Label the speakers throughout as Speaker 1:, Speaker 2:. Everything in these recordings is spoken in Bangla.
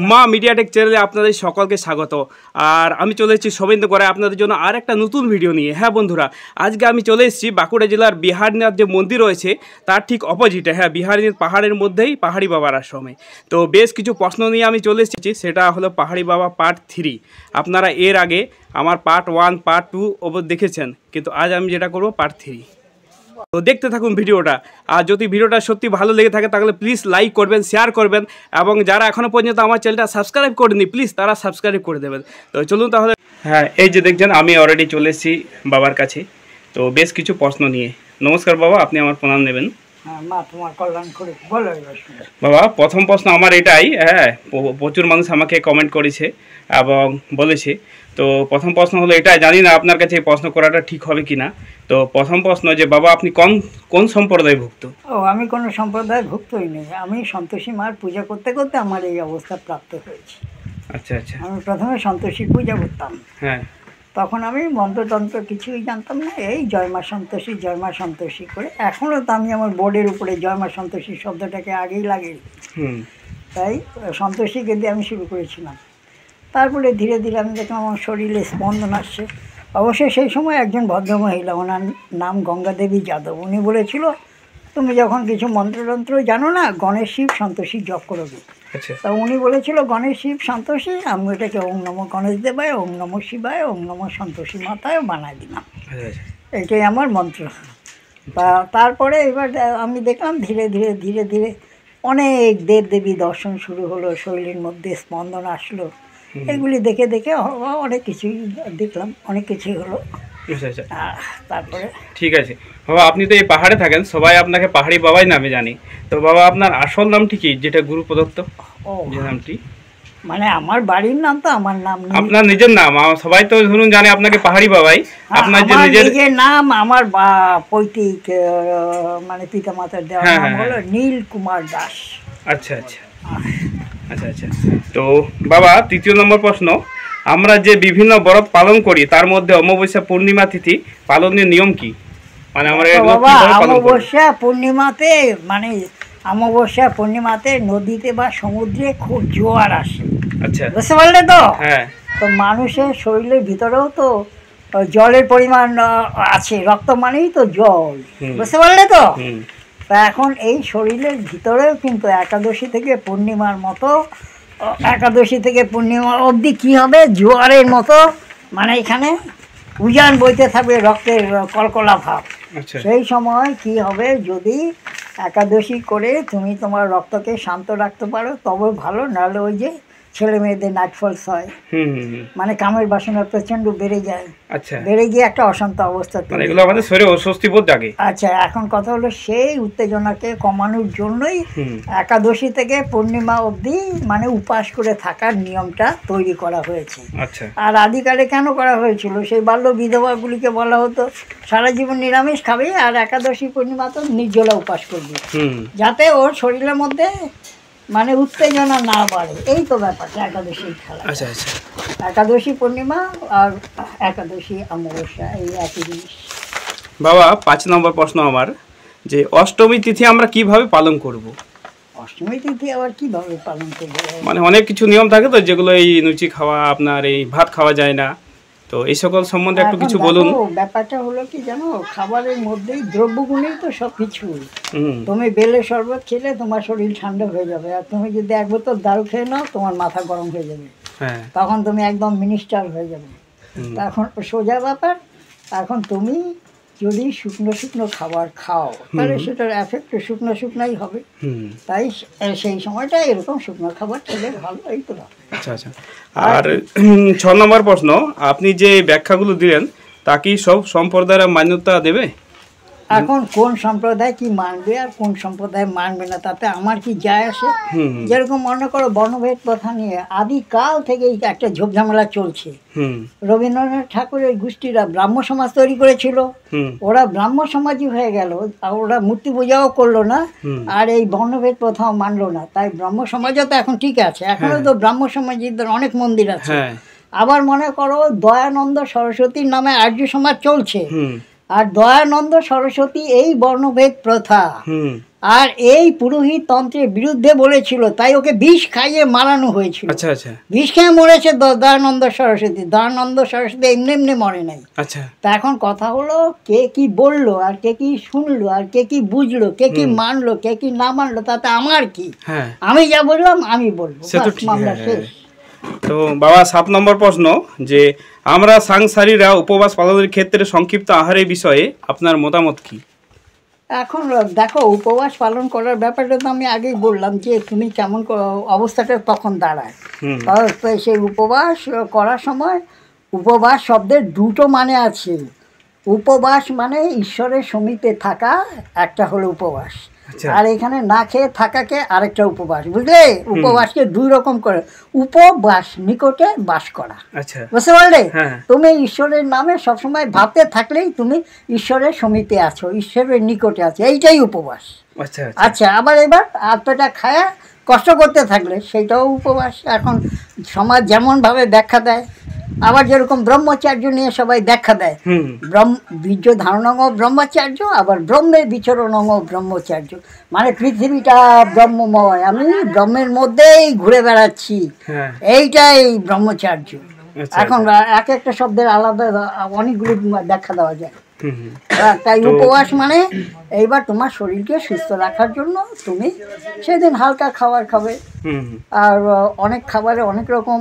Speaker 1: মা মিডিয়াটেক চ্যানেলে আপনাদের সকলকে স্বাগত। আর আমি চলে এসেছি শোভেন্দু করে আপনাদের জন্য আর একটা নতুন ভিডিও নিয়ে। হ্যাঁ বন্ধুরা, আজকে আমি চলে এসেছি বাঁকুড়া জেলার বিহারীনাথ যে মন্দির রয়েছে তার ঠিক অপোজিটে, হ্যাঁ বিহারীনাথ পাহাড়ের মধ্যেই পাহাড়ি বাবার আশ্রমে। তো বেশ কিছু প্রশ্ন নিয়ে আমি চলে এসেছি, সেটা হলো পাহাড়ি বাবা পার্ট 3। আপনারা এর আগে আমার পার্ট 1 পার্ট 2 অবধি দেখেছেন, কিন্তু আজ আমি যেটা করব পার্ট 3। তো দেখতে থাকুন ভিডিওটা। আর যদি ভিডিওটা সত্যি ভালো লেগে থাকে তাহলে প্লিজ লাইক করবেন, শেয়ার করবেন, এবং যারা এখনও পর্যন্ত আমার চ্যানেলটা সাবস্ক্রাইব করেনি প্লিজ তারা সাবস্ক্রাইব করে দেবেন। তো চলুন তাহলে। হ্যাঁ, এই যে দেখছেন আমি অলরেডি চলে এসেছি বাবার কাছে। তো বেশ কিছু প্রশ্ন নিয়ে। নমস্কার বাবা, আপনি আমার প্রণাম নেবেন। বাবা, প্রথম প্রশ্ন আমার এটাই, হ্যাঁ প্রচুর মানুষ আমাকে কমেন্ট করেছে এবং বলেছে। তো প্রথম প্রশ্ন হলো এটাই, জানি না আপনার কাছে এই প্রশ্ন করাটা ঠিক হবে কিনা। তো প্রথম প্রশ্ন যে বাবা আপনি কোন সম্প্রদায় ভুক্ত?
Speaker 2: আমি কোনো সম্প্রদায়ের ভুক্তই নেই, আমি সন্তোষী মার পূজা করতে করতে আমার এই অবস্থা প্রাপ্ত হয়েছে।
Speaker 1: আচ্ছা আচ্ছা।
Speaker 2: আমি প্রথমে সন্তোষী পূজা করতাম,
Speaker 1: হ্যাঁ
Speaker 2: তখন আমি মন্ত্রতন্ত্র কিছুই জানতাম না, এই জয় মা সন্তোষী করে। এখনও তো আমি আমার বোর্ডের উপরে জয় মা সন্তোষী শব্দটাকে আগেই লাগিয়ে, তাই সন্তোষীকে দিয়ে আমি শুরু করেছিলাম। তারপরে ধীরে ধীরে আমি দেখলাম আমার শরীরে স্পন্দন আসছে। অবশ্যই সেই সময় একজন ভদ্রমহিলা, ওনার নাম গঙ্গা দেবী যাদব, উনি বলেছিল তুমি যখন কিছু মন্ত্রতন্ত্র জানো না, গণেশ শিব সন্তোষী জপ করবে। তা উনি বলেছিল গণেশ শিব সন্তোষী, আমি ওটাকে ওম নমঃ গণেশ দেবায়, ওম নমঃ শিবায়, ওম নমঃ সন্তোষী মাতায় বানায় দিলাম। এটাই আমার মন্ত্র। তারপরে এবার আমি দেখলাম ধীরে ধীরে ধীরে ধীরে অনেক দেবদেবী দর্শন শুরু হলো, শরীরের মধ্যে স্পন্দন আসলো। এগুলি দেখে দেখে অনেক কিছুই দেখলাম, অনেক কিছুই হলো। তারপরে
Speaker 1: ঠিক আছে বাবা, আপনি তো এই পাহাড়ে থাকেন, সবাই আপনাকে পাহাড়ি বাবাই নামে জানি। তো বাবা আপনার আসল নামটি কি, যেটা গুরু প্রদত্ত যে নামটি?
Speaker 2: মানে আমার বাড়ির নাম তো আমার নাম,
Speaker 1: আপনার নিজের নাম। সবাই তো ধরুন জানে আপনাকে পাহাড়ি বাবাই, আপনার যে নিজের নাম।
Speaker 2: আমার পৈতৃক মানে পিতামাতার দেওয়া নাম হলো নীল কুমার দাস।
Speaker 1: আচ্ছা আচ্ছা আচ্ছা আচ্ছা। তো বাবা তৃতীয় নম্বর প্রশ্ন, আমরা যে বিভিন্ন ব্রত পালন করি তার মধ্যে অমাবস্যা পূর্ণিমা তিথি পালনের নিয়ম কি? মানে আমরা
Speaker 2: অমাবস্যা পূর্ণিমাতে নদীতে বা সমুদ্রে খুব জোয়ার আসে।
Speaker 1: আচ্ছা,
Speaker 2: বুঝতে পারলে তো?
Speaker 1: হ্যাঁ।
Speaker 2: তো মানুষের শরীরের ভিতরেও তো জলের পরিমাণ আছে, রক্ত মানেই তো জল, বুঝতে পারলে তো? তা এখন এই শরীরের ভিতরেও কিন্তু একাদশী থেকে পূর্ণিমার মতো, একাদশী থেকে পূর্ণিমা অবধি কী হবে, জোয়ারের মতো, মানে এখানে উজান বইতে থাকবে, রক্তের কলকলা ভাব। সেই সময় কি হবে, যদি একাদশী করে তুমি তোমার রক্তকে শান্ত রাখতে পারো তবে ভালো, নাহলে ওই যে ছেলে মেয়েদের নাইটফলস হয়, মানে কামের বাসনা প্রচন্ড বেড়ে যায়। আচ্ছা, বেড়ে গিয়ে একটা অশান্ত অবস্থা,
Speaker 1: মানে এগুলো আমাদের শরীরে অস্বস্তি বোধ জাগে।
Speaker 2: আচ্ছা, এখন কথা হলো সেই উত্তেজনাকে কমানোর জন্যই একাদশী থেকে পূর্ণিমা অবধি মানে উপাস করে থাকার নিয়মটা তৈরি করা হয়েছে।
Speaker 1: আচ্ছা,
Speaker 2: আর আদিকালে কেন করা হয়েছিল, সেই বাল্য বিধবাগুলিকে বলা হতো সারা জীবন নিরামিষ খাবে আর একাদশী পূর্ণিমা তো নির্জলা উপাস করবে, যাতে ওর শরীরের মধ্যে মানে উত্তেজনা না বাড়ে। এই তো ব্যাপারটা একাদশী খেলা।
Speaker 1: আচ্ছা আচ্ছা,
Speaker 2: একাদশী পূর্ণিমা আর একাদশী অমাবস্যা এই একই জিনিস।
Speaker 1: বাবা 5 নম্বর প্রশ্ন আমার, যে অষ্টমী তিথি আমরা কিভাবে পালন করব?
Speaker 2: অষ্টমী তিথি আবার কিভাবে পালন করবো?
Speaker 1: মানে অনেক কিছু নিয়ম থাকে তো, যেগুলো এই লুচি খাওয়া, আপনার এই ভাত খাওয়া যায় না, তো এই সকল সম্বন্ধে একটু কিছু বলুন।
Speaker 2: ব্যাপারটা হলো কি জানো, খাবারের মধ্যেই দ্রব্যগুণেই তো সব কিছু। তুমি বেলের শরবত খেলে তোমার শরীর ঠান্ডা হয়ে যাবে, আর তুমি যদি এক বোতল দারু খেয়ে নাও তোমার মাথা গরম হয়ে যাবে, তখন তুমি একদম মিনিস্টার হয়ে যাবে। এখন সোজা ব্যাপার, এখন তুমি যদি শুকনো শুকনো খাবার খাও তাহলে সেটার এফেক্ট শুকনো শুকনোই হবে, তাই সেই সময়টা এরকম শুকনো খাবার খেলে ভালো। এই তো।
Speaker 1: আচ্ছা আচ্ছা। আর 6 নম্বর প্রশ্ন, আপনি যে ব্যাখ্যাগুলো দিলেন তা কি সব সম্প্রদায়ের মান্যতা দেবে?
Speaker 2: এখন কোন সম্প্রদায় কি মানবে আর কোন সম্প্রদায় মানবে না তাতে আমার কি যায় আসে? যেরকম মনে করো বর্ণভেদ প্রথা নিয়ে আদিকাল থেকেই একটা ঝোপঝামেলা চলছে। রবীন্দ্রনাথ ঠাকুরের গোষ্ঠীরা ব্রাহ্ম সমাজ তৈরি করেছিল, ওরা ব্রাহ্ম সমাজই হয়ে গেল, ওরা মূর্তি পূজাও করলো না আর এই বর্ণভেদ প্রথাও মানলো না, তাই ব্রাহ্ম সমাজও তো এখন ঠিক আছে, এখনো তো ব্রাহ্ম সমাজীদের অনেক মন্দির আছে। আবার মনে করো দয়ানন্দ সরস্বতীর নামে আর্য সমাজ চলছে, আর দয়ানন্দ সরস্বতী এই বর্ণভেদ প্রথা আর এই পুরোহিত তন্ত্রের বিরুদ্ধে বলেছিল, তাই ওকে বিষ খাইয়ে মারানো হয়েছিল।
Speaker 1: আচ্ছা আচ্ছা।
Speaker 2: বিষ খেয়ে মরেছে দয়ানন্দ সরস্বতী। দয়ানন্দ সরস্বতী এমনি এমনি মরে নাই।
Speaker 1: আচ্ছা।
Speaker 2: তা এখন কথা হলো কে কি বললো আর কে কি শুনলো আর কে কি বুঝলো, কে কি মানলো কে কি না মানলো, তাতে আমার কি? আমি যা বললাম আমি বলবো, মামলা শেষ।
Speaker 1: তো বাবা 7 নম্বর প্রশ্ন, যে আমরা সাংসারীরা উপবাস পালনের ক্ষেত্রে সংক্ষিপ্ত আহারের বিষয়ে আপনার মতামত কি?
Speaker 2: এখন দেখো, উপবাস পালন করার ব্যাপারটা তো আমি আগেই বললাম যে তুমি কেমন অবস্থাটা তখন দাঁড়ায়। সেই উপবাস করার সময় উপবাস শব্দের দুটো মানে আছে। উপবাস মানে ঈশ্বরের সমিতে থাকা, একটা হলো উপবাস, আর এখানে না খেয়ে থাকাকে আরেকটা উপবাস, বুঝলে? উপবাসকে দুই রকম করে, উপবাস নিকটে বাস করা, বুঝতে পারলে? তুমি ঈশ্বরের নামে সবসময় ভাবতে থাকলেই তুমি ঈশ্বরের সমিতে আছো, ঈশ্বরের নিকটে আছো, এইটাই উপবাস। আচ্ছা, আবার এবার আত্মাটা খায়া কষ্ট করতে থাকলে সেইটাও উপবাস। এখন সমাজ যেমনভাবে ব্যাখ্যা দেয়, আবার যেরকম ব্রহ্মচার্য নিয়ে সবাই ব্যাখ্যা দেয়, বীর্য ধারণং ব্রহ্মচার্য, আবার ব্রহ্মের বিচরণং ব্রহ্মচার্য, মানে পৃথিবীটা ব্রহ্মময়, আমি ব্রহ্মের মধ্যেই ঘুরে বেড়াচ্ছি, এইটাই ব্রহ্মচার্য। এখন এক একটা শব্দের আলাদা অনেকগুলো ব্যাখ্যা দেওয়া যায়। তাই উপবাস মানে এইবার তোমার শরীরকে সুস্থ রাখার জন্য তুমি সেদিন হালকা খাবার খাবে, আর অনেক খাবারে অনেক রকম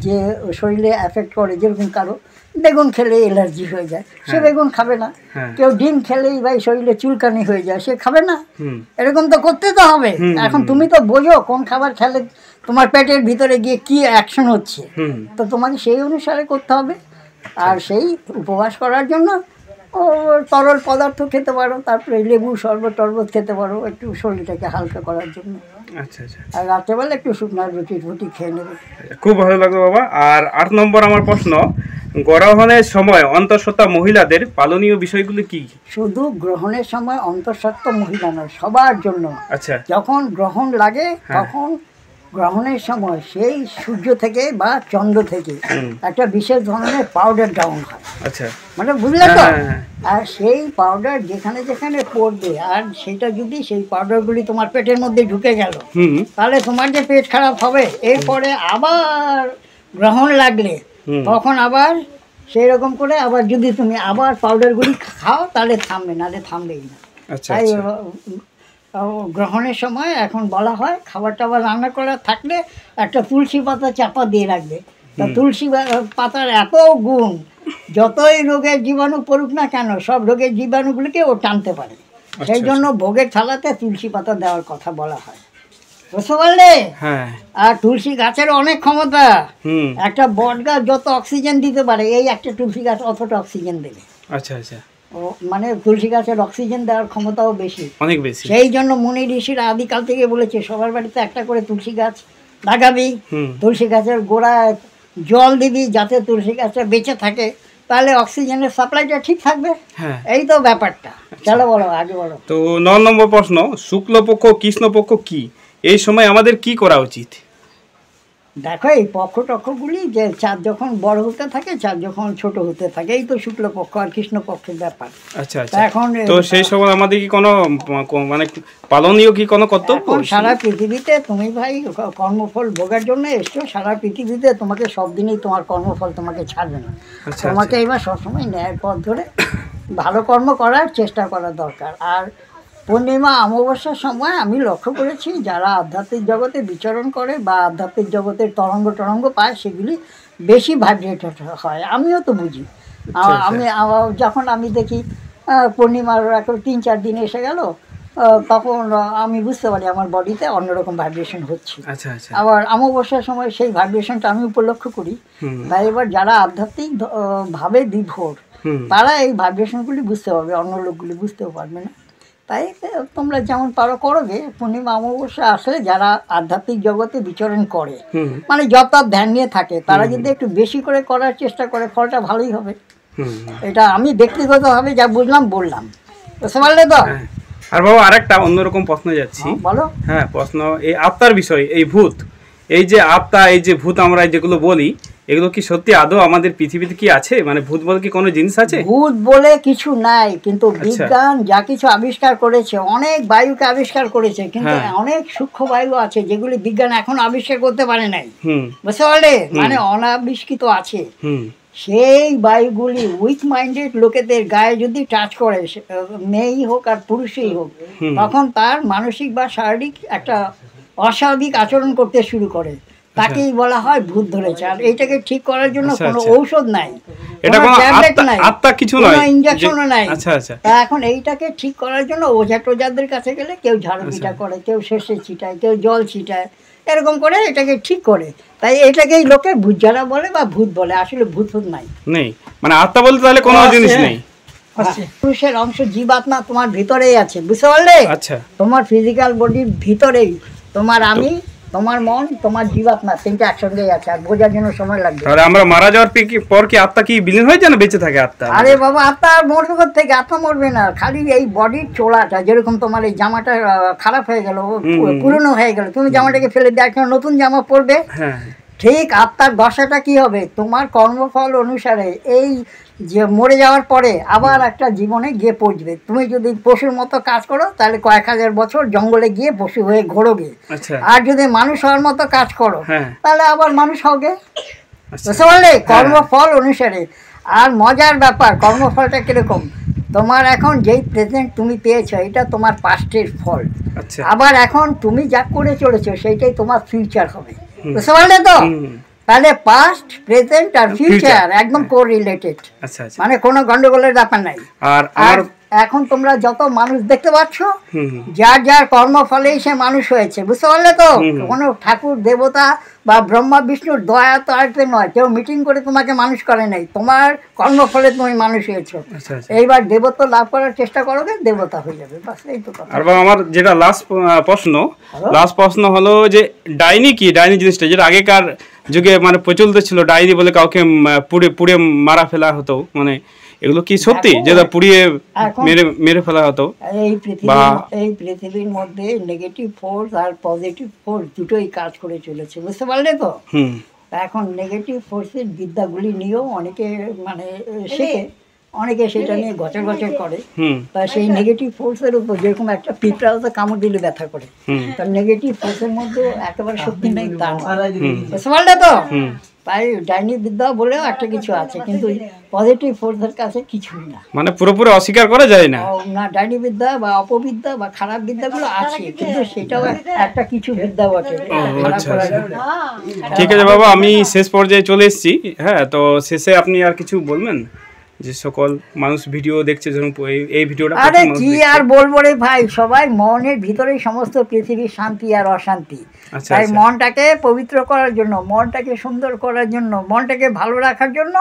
Speaker 2: যে শরীরে এফেক্ট করে, যেরকম কারো বেগুন খেলে অ্যালার্জি হয়ে যায়, সে বেগুন খাবে না। কেউ ডিম খেলেই ভাই শরীরে চুলকানি হয়ে যায়, সে খাবে না। এরকম তো করতে তো হবে। এখন তুমি তো বোঝো কোন খাবার খেলে তোমার পেটের ভিতরে গিয়ে কি অ্যাকশন হচ্ছে, তো তোমাকে সেই অনুসারে করতে হবে। আর সেই উপবাস করার জন্য তরল পদার্থ খেতে পারো, তারপরে লেবু শরবত টরবত খেতে পারো একটু শরীরটাকে হালকা করার জন্য। আর রাত্রেবেলা একটু শুকনো রুটি খেয়ে নেবে।
Speaker 1: খুব ভালো লাগলো বাবা। আর 8 নম্বর আমার প্রশ্ন, গ্রহণের সময় অন্তঃসত্ত্বা মহিলাদের পালনীয় বিষয়গুলি কি?
Speaker 2: শুধু গ্রহণের সময় অন্তঃসত্ত্বা মহিলা নয়, সবার জন্য। যখন গ্রহণ লাগে তখন গ্রহণের সময় সেই সূর্য থেকে বা চন্দ্র থেকে একটা বিশেষ ধরনের পাউডার ডাউন হয়, মানে বুঝলে তো? আর সেই পাউডার যেখানে যেখানে পড়বে, আর সেটা যদি সেই পাউডারগুলি তোমার পেটের মধ্যে ঢুকে গেল, তাহলে তোমার যে পেট খারাপ হবে, এরপরে আবার গ্রহণ লাগলে তখন আবার সেই রকম করে আবার যদি তুমি আবার পাউডারগুলি খাও তাহলে থামবে, নাহলে থামবেই না। তাই গ্রহণের সময় এখন বলা হয় খাবার টাবার রান্না করা থাকলে একটা তুলসী পাতা চাপা দিয়ে রাখবে। তা তুলসী পাতার এত গুণ, যতই রোগের জীবাণু পড়ুক না কেন, সব রোগের জীবাণুগুলিকে ও টানতে পারে। সেই জন্য ভোগের থালাতে তুলসী পাতা দেওয়ার কথা বলা হয়, বুঝতে পারলে? আর তুলসী গাছের অনেক ক্ষমতা। একটা বট গাছ যত অক্সিজেন দিতে পারে, এই একটা তুলসী গাছ অতটা অক্সিজেন দেবে। মানে তুলসী গাছের অক্সিজেন দেওয়ার ক্ষমতাও বেশি, অনেক বেশি। সেই জন্য মুনি ঋষিরা আদিকাল থেকে বলেছে সবার বাড়িতে একটা করে তুলসী গাছ লাগাবি, তুলসী গাছের গোড়ায় জল দিবি যাতে তুলসী গাছটা বেঁচে থাকে, তাহলে অক্সিজেনের সাপ্লাইটা ঠিক থাকবে। এই তো ব্যাপারটা। চলো বলো, আগে বলো।
Speaker 1: তো 9 নম্বর প্রশ্ন, শুক্লপক্ষ কৃষ্ণপক্ষ কি? এই সময় আমাদের কি করা উচিত?
Speaker 2: দেখো, এই পক্ষ টক্ষগুলি যে চাঁদ যখন বড় হতে থাকে, চাঁদ যখন ছোট হতে থাকে, এই তো শুক্লপক্ষ আর কৃষ্ণপক্ষের ব্যাপার। এখন তো সেই সময় আমাদের কি কোনো মানে পালনীয় কি কোনো কর্তব্য? সারা পৃথিবীতে তুমি ভাই কর্মফল ভোগের জন্য এসছো, সারা পৃথিবীতে তোমাকে সব দিনই তোমার কর্মফল তোমাকে ছাড়বে না। তোমাকে এবার সবসময় ন্যায়ের পথ ধরে ভালো কর্ম করার চেষ্টা করা দরকার। আর পূর্ণিমা অমাবস্যার সময় আমি লক্ষ্য করেছি যারা আধ্যাত্মিক জগতে বিচরণ করে বা আধ্যাত্মিক জগতের তরঙ্গ পায়, সেগুলি বেশি ভাইব্রেটেড হয়। আমিও তো বুঝি, আমি যখন আমি দেখি পূর্ণিমার এখন 3-4 দিন এসে গেল, তখন আমি বুঝতে পারি আমার বডিতে অন্যরকম ভাইব্রেশন হচ্ছে। আবার অমাবস্যার সময় সেই ভাইব্রেশনটা আমি উপলক্ষ করি। তাই এবার যারা আধ্যাত্মিক ভাবে বিভোর, তারা এই ভাইব্রেশনগুলি বুঝতে পারবে, অন্য লোকগুলি বুঝতেও পারবে না। তাই তোমরা যেমন পারো করবে। পূর্ণিমা অমাবস্যা আসলে যারা আধ্যাত্মিক জগতে বিচরণ করে, মানে জপ ধ্যান নিয়ে থাকে, তারা যদি একটু বেশি করে করার চেষ্টা করে, ফলটা ভালোই হবে। এটা আমি ব্যক্তিগতভাবে যা বুঝলাম বললাম, বুঝতে পারলে তো?
Speaker 1: আর বাবা আরেকটা অন্যরকম প্রশ্ন যাচ্ছি।
Speaker 2: বলো।
Speaker 1: প্রশ্ন এই আত্মার বিষয়, এই ভূত, এই যে আত্মা, এই যে ভূত আমরা যেগুলো বলি, এগুলো কি সত্যি আদৌ আমাদের পৃথিবীতে কি আছে, মানে ভূত বলে কি কোনো জিনিস আছে?
Speaker 2: ভূত বলে কিছু নাই, কিন্তু বিজ্ঞান যা কিছু আবিষ্কার করেছে, অনেক বায়ুকে আবিষ্কার করেছে, কিন্তু অনেক সূক্ষ্ম বায়ু আছে যেগুলি বিজ্ঞান এখন আবিষ্কার করতে পারে নাই, বুঝতে পারলে? মানে অনাবিষ্কৃত আছে। সেই বায়ুগুলি উইক মাইন্ডেড লোকেদের গায়ে যদি টাচ করে, মেয়েই হোক আর পুরুষই হোক, তখন তার মানসিক বা শারীরিক একটা অস্বাভাবিক আচরণ করতে শুরু করে, তাকেই বলা হয় ভূত ধরেছে। আর এইটাকে ঠিক করার জন্য কোনো ঔষধ নাই, ইনজেকশনও নাই। এখন এইটাকে ঠিক করার জন্য ওঝা টোজাদের কাছে গেলে কেউ ঝাড়ু পিটা করে, কেউ সর্ষে ছিটায়, কেউ জল ছিটায়, এরকম করে এটাকে ঠিক করে। তাই এটাকেই লোকে ভূতঝাড়া বলে বা ভূত বলে, আসলে ভূত নাই,
Speaker 1: নেই মানে আত্মা বলতে তাহলে কোনো জিনিস নেই।
Speaker 2: পুরুষের অংশ জীবাত্মা তোমার ভিতরেই আছে, বুঝতে পারলে?
Speaker 1: আচ্ছা,
Speaker 2: তোমার ফিজিক্যাল বডির ভিতরেই তোমার আমি, তোমার মন, তোমার জীবাত্মা তিনটা একসঙ্গেই আছে, আর বোঝার জন্য সময় লাগবে।
Speaker 1: তাহলে আমরা মারা যাওয়ার পর কি আত্মা কি বিলীন হয়ে যায় না বেঁচে থাকে আত্মা?
Speaker 2: আরে বাবা, আত্মা আর মরবে কোত্থেকে? আত্মা মরবে না, খালি এই বডির চোলাটা, যেরকম তোমার এই জামাটা খারাপ হয়ে গেল, পুরনো হয়ে গেল, তুমি জামাটাকে ফেলে দিয়ে একটা নতুন জামা পরবে, ঠিক আত্মার দশাটা কি হবে? তোমার কর্মফল অনুসারে এই যে মরে যাওয়ার পরে আবার একটা জীবনে গিয়ে পৌঁছবে। তুমি যদি পশুর মতো কাজ করো তাহলে কয়েক হাজার বছর জঙ্গলে গিয়ে পশু হয়ে ঘোরোগে, আর যদি মানুষ হওয়ার মতো কাজ করো তাহলে আবার মানুষ হবে, বুঝতে পারলে? কর্মফল অনুসারে। আর মজার ব্যাপার, কর্মফলটা কিরকম? তোমার এখন যেই প্রেজেন্ট তুমি পেয়েছো, এটা তোমার পাস্টের ফল। আবার এখন তুমি যা করে চলেছো সেইটাই তোমার ফিউচার হবে, বুঝতে পারলে তো? তাহলে পাস্ট, প্রেজেন্ট আর ফিউচার একদম কোরিলেটেড, মানে কোনো গন্ডগোলের ব্যাপার নাই। আর এখন তোমরা যত মানুষ দেখতে পাচ্ছ, যার যার কর্মফলেই সে মানুষ হয়েছে, বুঝতে পারলে তো? কোনো ঠাকুর দেবতা বা ব্রহ্মা বিষ্ণুর দয়া তো আসতে নয়, কেউ মিটিং করে তোমাকে মানুষ করে নাই, তোমার কর্মফলে তুমি মানুষ হয়েছো। এইবার দেবত্ব লাভ করার চেষ্টা করোগে, দেবতা হয়ে যাবে, বাস এই তো কথা।
Speaker 1: আর আমার যেটা লাস্ট প্রশ্ন হলো যে ডাইনি কি? ডাইনি জিনিসটা যেটা আগেকার যুগে মানে প্রচলিত ছিল, ডাইনি বলে কাউকে পুড়ে মারা ফেলা হতো, মানে এগুলো কি সত্যি, যেটা পুড়িয়ে মেরে ফেলা হতো?
Speaker 2: এই পৃথিবীর মধ্যে নেগেটিভ ফোর্স আর পজিটিভ ফোর্স দুটোই কাজ করে চলেছে, বুঝতে পারলে তো? এখন নেগেটিভ ফোর্সের বিদ্যাগুলি নিয়েও অনেকে মানে শেখে, অনেকে সেটা নিয়ে গচর গচর করে। তা সেই নেগেটিভ ফোর্সের উপর, যেরকম একটা পিঁপড়া তো কামড় দিলে ব্যথা করে, তার নেগেটিভ ফোর্সের মধ্যে একেবারে শক্তি নেই, তা বুঝতে পারলে তো? তাই ডাইনি বিদ্যা বলেও একটা কিছু আছে, কিন্তু পজিটিভ ফোর্সের কাছে কিছুই না,
Speaker 1: মানে পুরোপুরি অস্বীকার করা যায় না।
Speaker 2: ডাইনি বিদ্যা বা অপবিদ্যা বা খারাপ বিদ্যাগুলো আছে, কিন্তু সেটাও একটা কিছু বিদ্যা বটে।
Speaker 1: ঠিক আছে বাবা, আমি শেষ পর্যায়ে চলে এসেছি। হ্যাঁ, তো শেষে আপনি আর কিছু বলবেন? যে সকল মানুষ ভিডিও দেখছে, যেরকম এই ভিডিওটা,
Speaker 2: আরে কি আর বলবো রে ভাই, সবাই মনের ভিতরেই সমস্ত পৃথিবীর শান্তি আর অশান্তি। তাই মনটাকে পবিত্র করার জন্য, মনটাকে সুন্দর করার জন্য, মনটাকে ভালো রাখার জন্য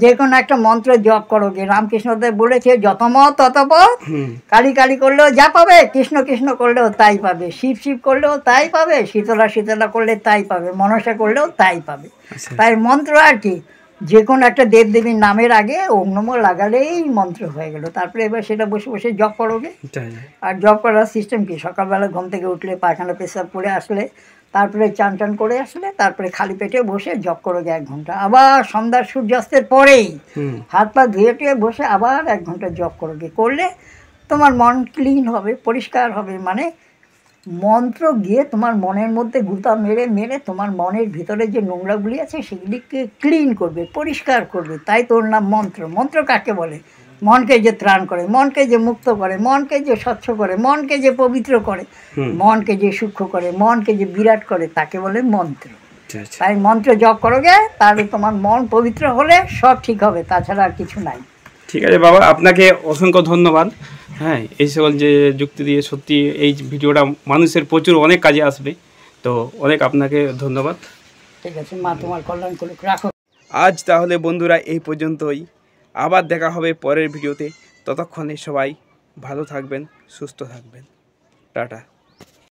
Speaker 2: যে কোনো একটা মন্ত্র জপ করো। গে রামকৃষ্ণদেব বলেছে, যত মত তত পথ, কালী কালী করলেও যা পাবে, কৃষ্ণ কৃষ্ণ করলেও তাই পাবে, শিব শিব করলেও তাই পাবে, শীতলা শীতলা করলে তাই পাবে, মনসা করলেও তাই পাবে। তাই মন্ত্র আর কি, যে কোনো একটা দেবদেবীর নামের আগে ওম নমঃ লাগালেই মন্ত্র হয়ে গেল। তারপরে এবার সেটা বসে বসে জপ করোগে। আর জপ করার সিস্টেম কি, সকালবেলা ঘুম থেকে উঠলে পায়খানা পেশাব করে আসলে, তারপরে চান টান করে আসলে, তারপরে খালি পেটে বসে জপ করোগে 1 ঘন্টা। আবার সন্ধ্যার সূর্যাস্তের পরেই হাত পা ধুয়ে টুয়ে বসে আবার 1 ঘন্টা জপ করোগে। করলে তোমার মন ক্লিন হবে, পরিষ্কার হবে। মানে মন্ত্র গিয়ে তোমার মনের মধ্যে গুতা মেরে মেরে তোমার মনের ভিতরে যে নোংরাগুলি আছে সেগুলিকে ক্লিন করবে, পরিষ্কার করবে। তাই তোর নাম মন্ত্র। মন্ত্র কাকে বলে? মনকে যে ত্রাণ করে, মনকে যে মুক্ত করে, মনকে যে স্বচ্ছ করে, মনকে যে পবিত্র করে, মনকে যে সূক্ষ্ম করে, মনকে যে বিরাট করে, তাকে বলে মন্ত্র। তাই মন্ত্র জপ করোগে, তাহলে তোমার মন পবিত্র হলে সব ঠিক হবে, তাছাড়া আর কিছু নাই।
Speaker 1: ঠিক আছে বাবা, আপনাকে অসংখ্য ধন্যবাদ। হ্যাঁ, এই সকল যে যুক্তি দিয়ে সত্যি এই ভিডিওটা মানুষের প্রচুর অনেক কাজে আসবে, তো অনেক আপনাকে ধন্যবাদ।
Speaker 2: ঠিক আছে, মা তোমার কল্যাণ করুক, রাখো।
Speaker 1: আজ তাহলে বন্ধুরা এই পর্যন্তই, আবার দেখা হবে পরের ভিডিওতে। ততক্ষণে সবাই ভালো থাকবেন, সুস্থ থাকবেন, টাটা।